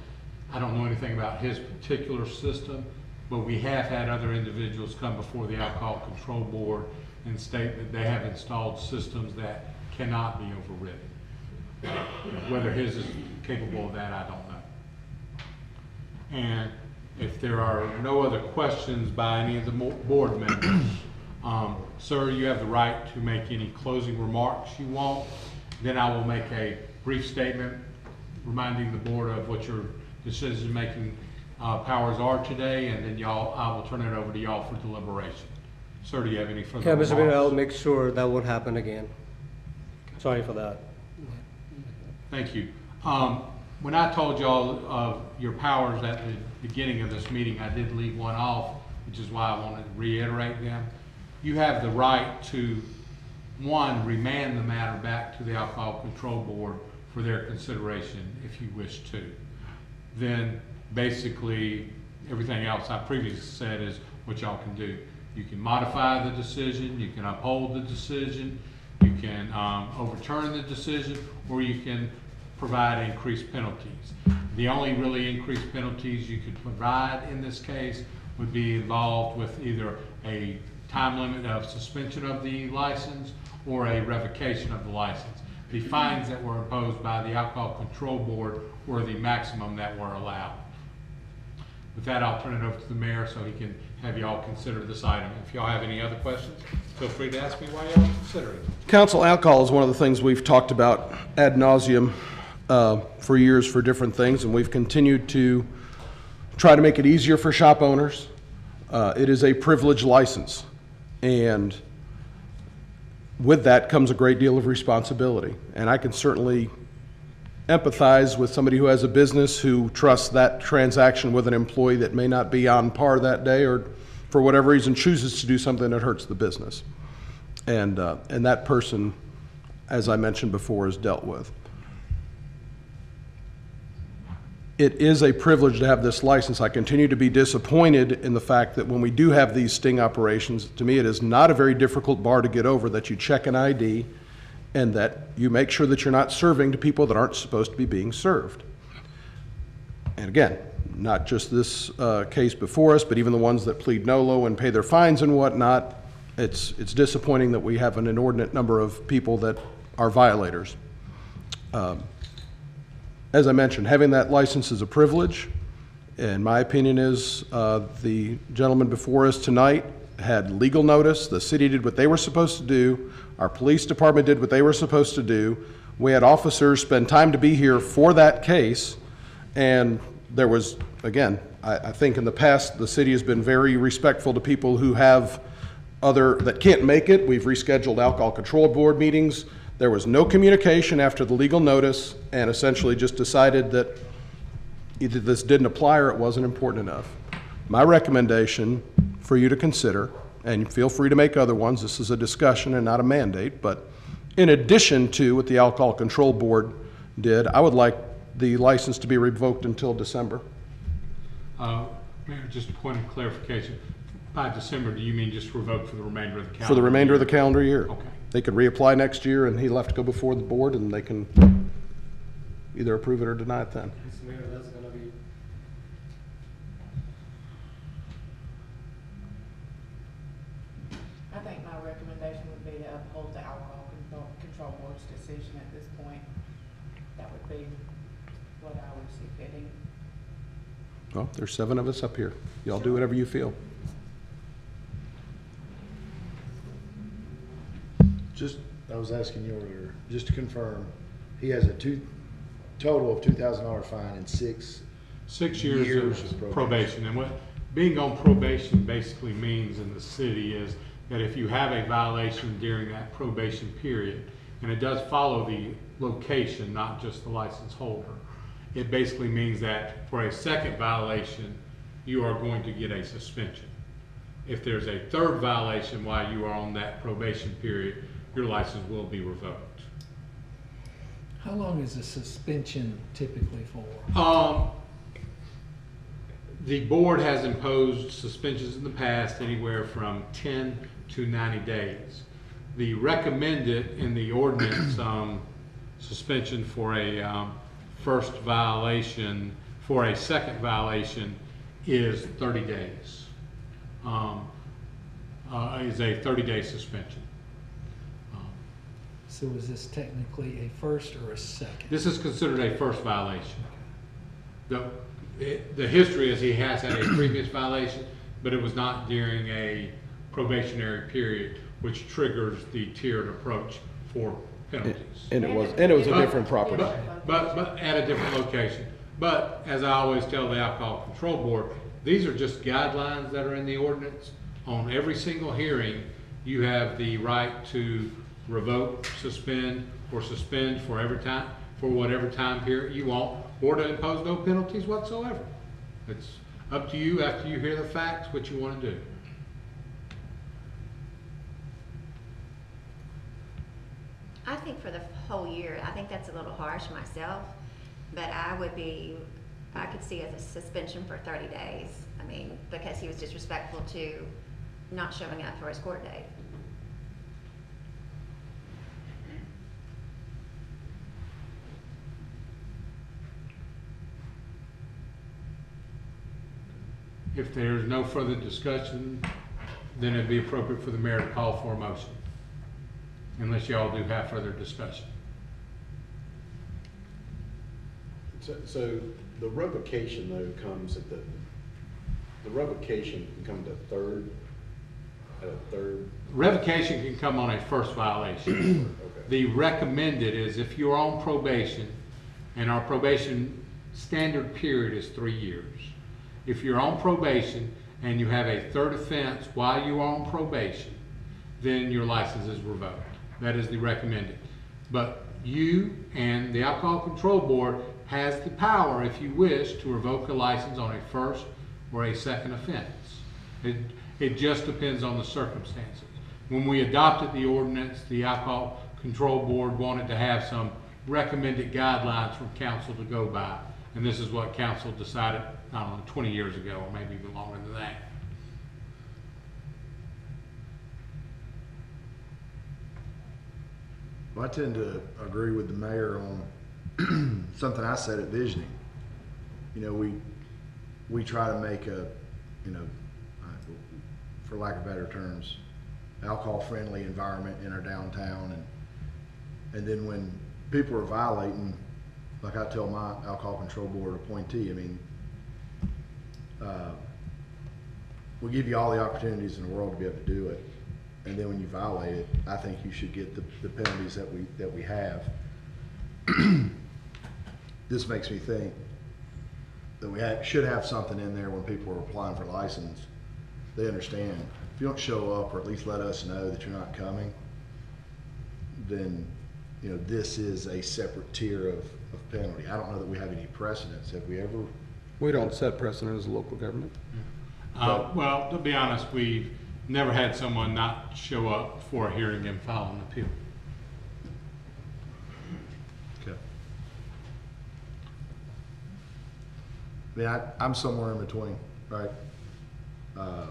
I don't know anything about his particular system, but we have had other individuals come before the Alcohol Control Board and state that they have installed systems that cannot be overridden. Whether his is capable of that, I don't know. And if there are no other questions by any of the board members, sir, you have the right to make any closing remarks you want. Then I will make a brief statement reminding the board of what your decision-making powers are today, and then I will turn it over to y'all for deliberation. Sir, do you have any further Yeah, remarks? Mr. Mayor, I'll make sure that won't happen again. Sorry for that. Thank you. When I told y'all of your powers at the beginning of this meeting, I did leave one off, which is why I wanted to reiterate them. You have the right to, one, remand the matter back to the Alcohol Control Board for their consideration if you wish to. Then basically everything else I previously said is what y'all can do. You can modify the decision, you can uphold the decision, you can overturn the decision, or you can provide increased penalties. The only really increased penalties you could provide in this case would be involved with either a time limit of suspension of the license or a revocation of the license. The fines that were imposed by the Alcohol Control Board were the maximum that were allowed. With that, I'll turn it over to the mayor so he can have y'all consider this item. If y'all have any other questions, feel free to ask me while y'all consider it. Council, alcohol is one of the things we've talked about ad nauseum for years for different things, and we've continued to try to make it easier for shop owners. It is a privileged license, and with that comes a great deal of responsibility. And I can certainly empathize with somebody who has a business who trusts that transaction with an employee that may not be on par that day, or for whatever reason chooses to do something that hurts the business. And that person, as I mentioned before, is dealt with. It is a privilege to have this license. I continue to be disappointed in the fact that when we do have these sting operations, to me it is not a very difficult bar to get over, that you check an ID and that you make sure that you're not serving to people that aren't supposed to be being served. And again, not just this case before us, but even the ones that plead NOLO and pay their fines and whatnot, it's disappointing that we have an inordinate number of people that are violators. As I mentioned, having that license is a privilege, and my opinion is the gentleman before us tonight had legal notice. The city did what they were supposed to do. Our police department did what they were supposed to do. We had officers spend time to be here for that case, and there was, again, I think in the past the city has been very respectful to people who have that can't make it. We've rescheduled alcohol control board meetings. There was no communication after the legal notice, and essentially just decided that either this didn't apply or it wasn't important enough. My recommendation for you to consider, and feel free to make other ones, this is a discussion and not a mandate, but in addition to what the Alcohol Control Board did, I would like the license to be revoked until December. Mayor, just a point of clarification. By December, do you mean just revoked for the remainder of the calendar year? For the remainder of the calendar year. Okay. They could reapply next year, and he'll have to go before the board, and they can either approve it or deny it then. Mr. Mayor, that's gonna be. I think my recommendation would be to uphold the Alcohol Control Board's decision at this point. That would be what I would see fitting. Well, there's 7 of us up here. Y'all do whatever you feel. Just, I was asking you earlier, just to confirm, he has a total of $2,000 fine and 6 years of probation. And what being on probation basically means in the city is that if you have a violation during that probation period, and it does follow the location, not just the license holder, it basically means that for a second violation, you are going to get a suspension. If there's a third violation while you are on that probation period, your license will be revoked. How long is a suspension typically for? The board has imposed suspensions in the past anywhere from 10 to 90 days. The recommended in the ordinance suspension for a first violation, for a second violation is 30 days. Is a 30-day suspension. So is this technically a first or a second? This is considered a first violation. The history is he has had a previous violation, but it was not during a probationary period, which triggers the tiered approach for penalties. And it was a different property. But at a different location. But as I always tell the Alcohol Control Board, these are just guidelines that are in the ordinance. On every single hearing, you have the right to revoke, suspend, or suspend for whatever time period you want, or to impose no penalties whatsoever. It's up to you after you hear the facts what you want to do. I think for the whole year, I think that's a little harsh myself, but I could see as a suspension for 30 days. I mean, because he was disrespectful to not showing up for his court date. If there's no further discussion, then it'd be appropriate for the mayor to call for a motion. Unless y'all do have further discussion. So the revocation though comes at the revocation can come at a third. Revocation can come on a first violation. Okay. The recommended is if you're on probation, and our probation standard period is 3 years. If you're on probation and you have a third offense while you are on probation, then your license is revoked. That is the recommended. But you and the Alcohol Control Board has the power, if you wish, to revoke a license on a first or a second offense. It just depends on the circumstances. When we adopted the ordinance, the Alcohol Control Board wanted to have some recommended guidelines from council to go by. And this is what council decided, I don't know, 20 years ago, or maybe even longer than that. Well, I tend to agree with the mayor on something I said at Visioning. You know, we try to make a, you know, for lack of better terms, alcohol-friendly environment in our downtown, and then when people are violating, like I tell my Alcohol Control Board appointee, I mean, we'll give you all the opportunities in the world to be able to do it, and then when you violate it, I think you should get the penalties that we have. This makes me think that we should have something in there when people are applying for license. They understand. If you don't show up, or at least let us know that you're not coming, then, you know, this is a separate tier of penalty. I don't know that we have any precedents. Have we ever? We don't set precedent as a local government. Well, to be honest, we've never had someone not show up for a hearing and file an appeal. Okay. I mean, I'm somewhere in between, right? I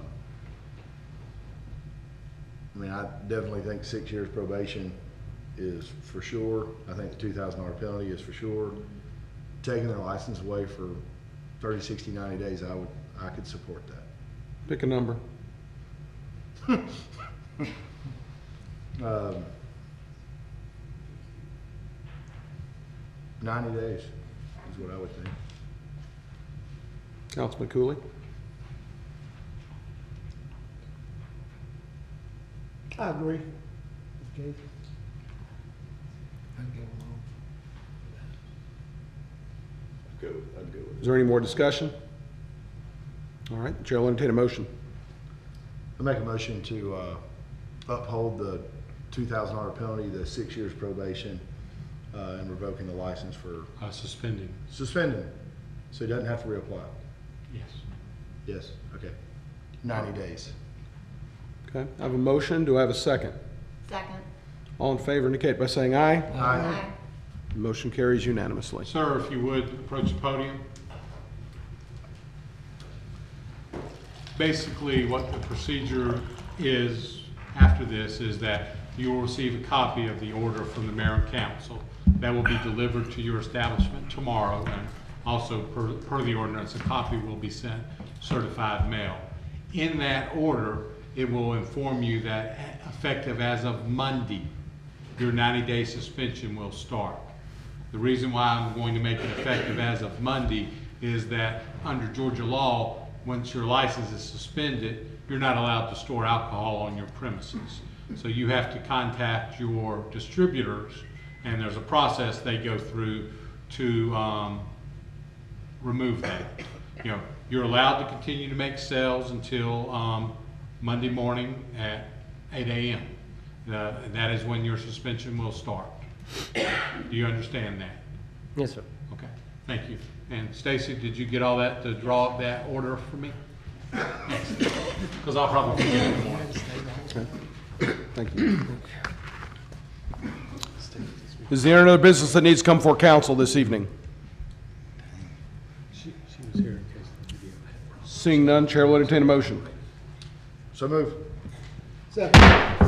mean, I definitely think 6 years probation is for sure. I think the $2,000 penalty is for sure. Taking their license away for 30, 60, 90 days, I could support that. Pick a number. 90 days is what I would think. Councilman Cooley? I agree. Okay. I'd go with Is there any more discussion? All right, Chair will entertain a motion. I make a motion to uphold the $2,000 penalty, the 6 years probation, and revoking the license for Suspending. suspending, so he doesn't have to reapply. Yes. Yes, okay. 90 days. Okay, I have a motion. Do I have a second? Second. All in favor indicate by saying aye. Aye. Motion carries unanimously. Sir, if you would, approach the podium. Basically, what the procedure is after this is that you will receive a copy of the order from the mayor and council. That will be delivered to your establishment tomorrow, and also per the ordinance, a copy will be sent certified mail. In that order, it will inform you that effective as of Monday, your 90-day suspension will start. The reason why I'm going to make it effective as of Monday is that under Georgia law, once your license is suspended, you're not allowed to store alcohol on your premises. So you have to contact your distributors, and there's a process they go through to remove that. You know, you're allowed to continue to make sales until Monday morning at 8 a.m. That is when your suspension will start. Do you understand that? Yes, sir. Okay, thank you. And Stacy, did you get all that to draw up that order for me? Because I'll probably forget it in the morning. Okay. Thank you. Is there any other business that needs to come before council this evening? She was here in case the video had. Seeing none, Chair will entertain a motion. So move. Second.